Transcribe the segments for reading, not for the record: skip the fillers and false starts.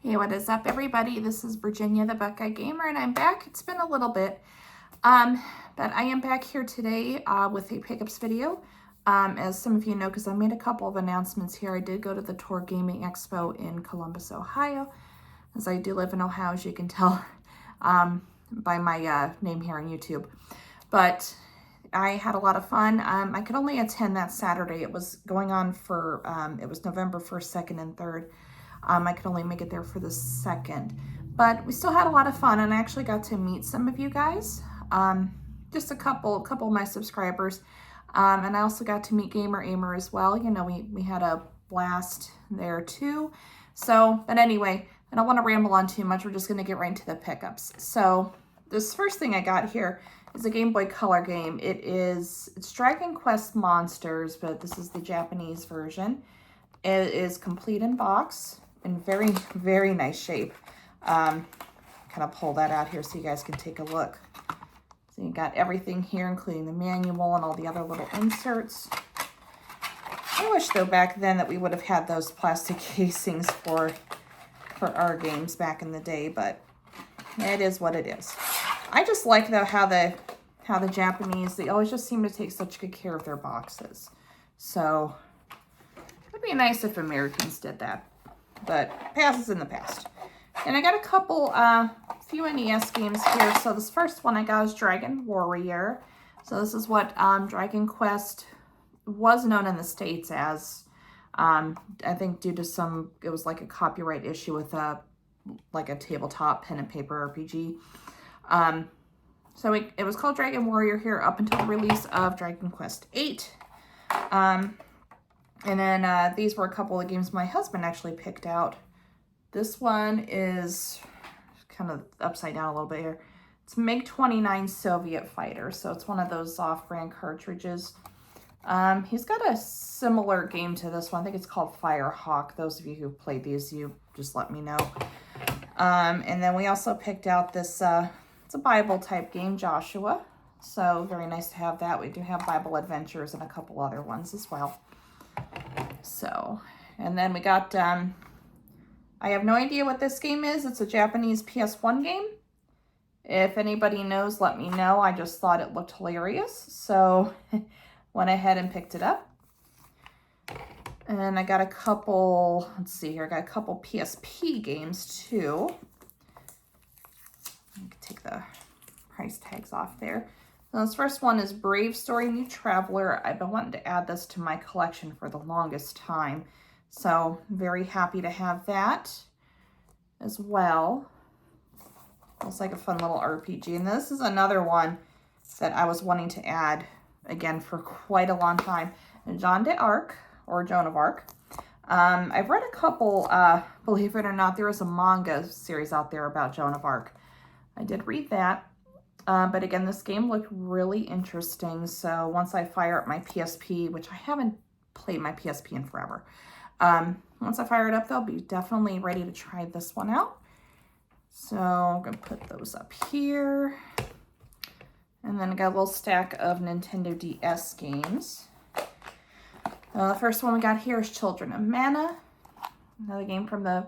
Hey, what is up, everybody? This is Virginia, the Buckeye Gamer, and I'm back. It's been a little bit, but I am back here today with a pickups video. As some of you know, because I made a couple of announcements here, I did go to the TORG Gaming Expo in Columbus, Ohio, as I do live in Ohio, as you can tell by my name here on YouTube. But I had a lot of fun. I could only attend that Saturday. It was going on for, it was November 1st, 2nd, and 3rd. I could only make it there for the 2nd, but we still had a lot of fun, and I actually got to meet some of you guys, just a couple of my subscribers, and I also got to meet Gamer Aimer as well. You know, we had a blast there too. So, but anyway, I don't want to ramble on too much. We're just going to get right into the pickups. So this first thing I got here is a Game Boy Color game. It's Dragon Quest Monsters, but this is the Japanese version. It is complete in box. In very, very nice shape. Kind of pull that out here so you guys can take a look. So you got everything here, including the manual and all the other little inserts. I wish, though, back then that we would have had those plastic casings for our games back in the day, but it is what it is. I just like, though, how the Japanese, they always just seem to take such good care of their boxes. So it would be nice if Americans did that. But past is in the past. And I got a couple, few NES games here. So this first one I got is Dragon Warrior. So this is what Dragon Quest was known in the States as. I think due to some, it was like a copyright issue with like a tabletop pen and paper RPG. So it was called Dragon Warrior here up until the release of Dragon Quest VIII. And then these were a couple of games my husband actually picked out. This one is kind of upside down a little bit here. It's MiG-29 Soviet Fighter. So it's one of those off-brand cartridges. He's got a similar game to this one. I think it's called Firehawk. Those of you who've played these, you just let me know. And then we also picked out this, it's a Bible type game, Joshua. So very nice to have that. We do have Bible Adventures and a couple other ones as well. So, and then we got, I have no idea what this game is. It's a Japanese PS1 game. If anybody knows, let me know. I just thought it looked hilarious. So, went ahead and picked it up. And then I got a couple, let's see here, I got a couple PSP games too. I can take the price tags off there. This first one is Brave Story New Traveler. I've been wanting to add this to my collection for the longest time. So very happy to have that as well. Looks like a fun little RPG. And this is another one that I was wanting to add again for quite a long time. Joan d'Arc, or Joan of Arc. I've read a couple, believe it or not, there is a manga series out there about Joan of Arc. I did read that. But again, this game looked really interesting. So once I fire up my PSP, which I haven't played my PSP in forever. Once I fire it up, they'll be definitely ready to try this one out. So I'm going to put those up here. And then I got a little stack of Nintendo DS games. The first one we got here is Children of Mana. Another game from the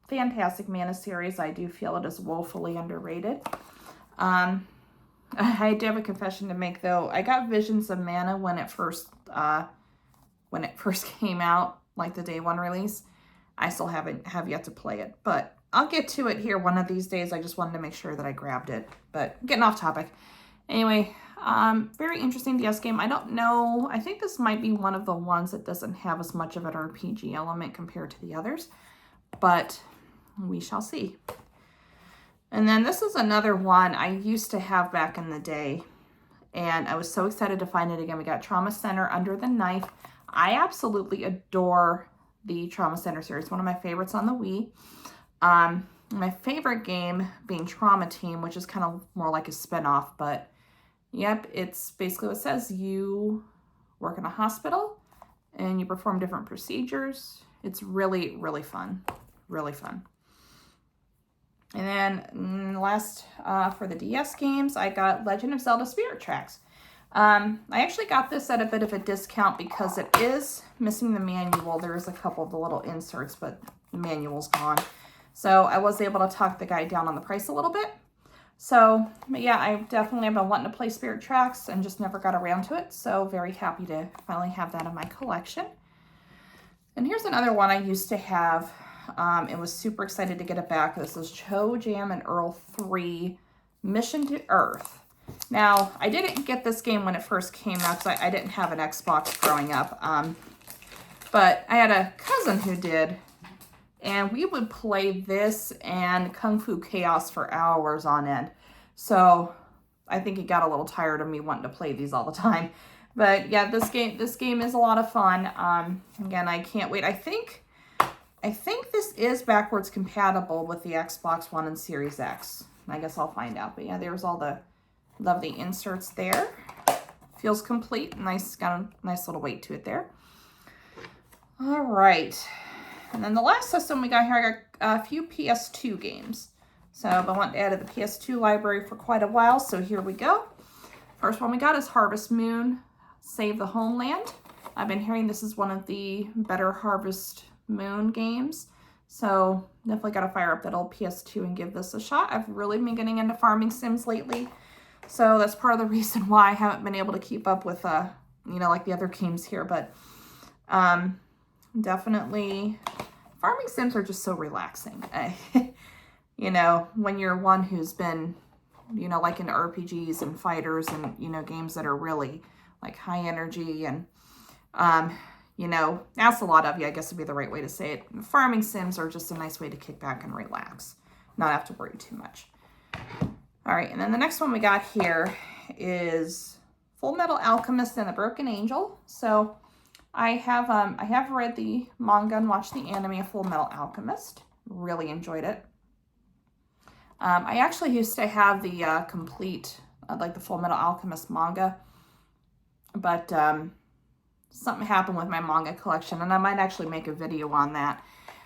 fantastic Mana series. I do feel it is woefully underrated. I do have a confession to make, though. I got Visions of Mana when it first came out, like the day one release. I still have yet to play it, but I'll get to it here one of these days. I just wanted to make sure that I grabbed it, but getting off topic. Anyway, very interesting DS game. I don't know. I think this might be one of the ones that doesn't have as much of an RPG element compared to the others, but we shall see. And then this is another one I used to have back in the day, and I was so excited to find it again. We got Trauma Center Under the Knife. I absolutely adore the Trauma Center series, one of my favorites on the Wii. My favorite game being Trauma Team, which is kind of more like a spinoff, but yep, it's basically what it says. You work in a hospital and you perform different procedures. It's really, really fun. Really fun. And then last for the DS games, I got Legend of Zelda Spirit Tracks. I actually got this at a bit of a discount because it is missing the manual. There is a couple of the little inserts, but the manual's gone. So I was able to talk the guy down on the price a little bit. So, but yeah, I definitely have been wanting to play Spirit Tracks and just never got around to it. So very happy to finally have that in my collection. And here's another one I used to have. And was super excited to get it back. This is Cho Jam and Earl 3 Mission to Earth. Now, I didn't get this game when it first came out because I didn't have an Xbox growing up. But I had a cousin who did. And we would play this and Kung Fu Chaos for hours on end. So I think he got a little tired of me wanting to play these all the time. But yeah, this game is a lot of fun. Again, I can't wait. I think this is backwards compatible with the Xbox One and Series X. I guess I'll find out. But yeah, there's all the lovely inserts there. Feels complete. Nice, got a nice little weight to it there. All right. And then the last system we got here, I got a few PS2 games. So I've been wanting to add to the PS2 library for quite a while, so here we go. First one we got is Harvest Moon, Save the Homeland. I've been hearing this is one of the better Harvest Moon games. So definitely got to fire up that old PS2 and give this a shot. I've really been getting into farming sims lately. So that's part of the reason why I haven't been able to keep up with, you know, like the other games here. But definitely, farming sims are just so relaxing. You know, when you're one who's been, you know, like into RPGs and fighters and, you know, games that are really like high energy and, you know, ask a lot of you, I guess would be the right way to say it. Farming sims are just a nice way to kick back and relax, not have to worry too much. All right, and then the next one we got here is Full Metal Alchemist and the Broken Angel. So I have read the manga and watched the anime of Full Metal Alchemist. Really enjoyed it. I actually used to have the complete, like the Full Metal Alchemist manga, but something happened with my manga collection, and I might actually make a video on that,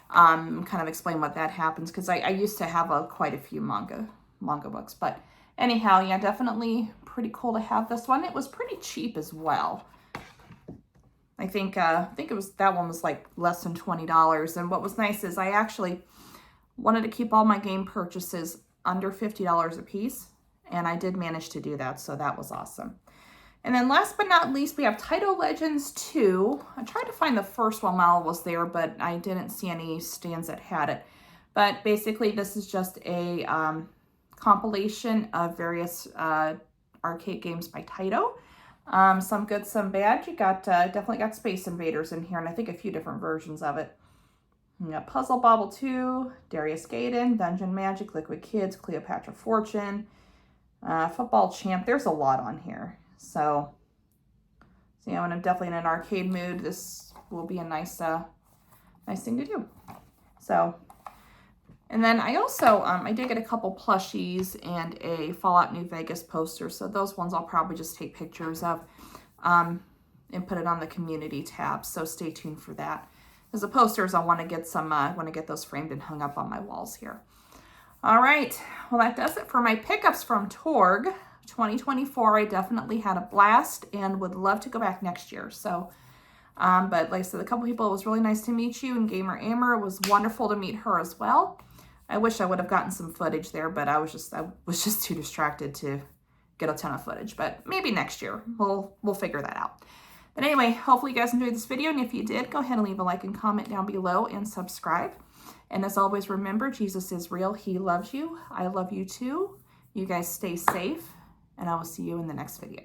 kind of explain what that happens, because I used to have quite a few manga books. But anyhow, yeah, definitely pretty cool to have this one. It was pretty cheap as well. I think it was, that one was like less than $20. And what was nice is I actually wanted to keep all my game purchases under $50 a piece, and I did manage to do that, so that was awesome. And then last but not least, we have Taito Legends 2. I tried to find the first one while it was there, but I didn't see any stands that had it. But basically, this is just a compilation of various arcade games by Taito. Some good, some bad. You got definitely got Space Invaders in here, and I think a few different versions of it. You got Puzzle Bobble 2, Darius Gaiden, Dungeon Magic, Liquid Kids, Cleopatra Fortune, Football Champ. There's a lot on here. So yeah, when I'm definitely in an arcade mood, this will be a nice thing to do. So, and then I also, I did get a couple plushies and a Fallout New Vegas poster. So those ones I'll probably just take pictures of and put it on the community tab. So stay tuned for that. As the posters, I want to get some, get those framed and hung up on my walls here. All right, well, that does it for my pickups from TORG 2024. I definitely had a blast and would love to go back next year. So, but like I said, a couple people, it was really nice to meet you, and Gamer Amber, it was wonderful to meet her as well. I wish I would have gotten some footage there, but I was just too distracted to get a ton of footage. But maybe next year we'll figure that out. But anyway, hopefully you guys enjoyed this video, and if you did, go ahead and leave a like and comment down below and subscribe. And as always, remember, Jesus is real. He loves you. I love you too. You guys stay safe, and I will see you in the next video.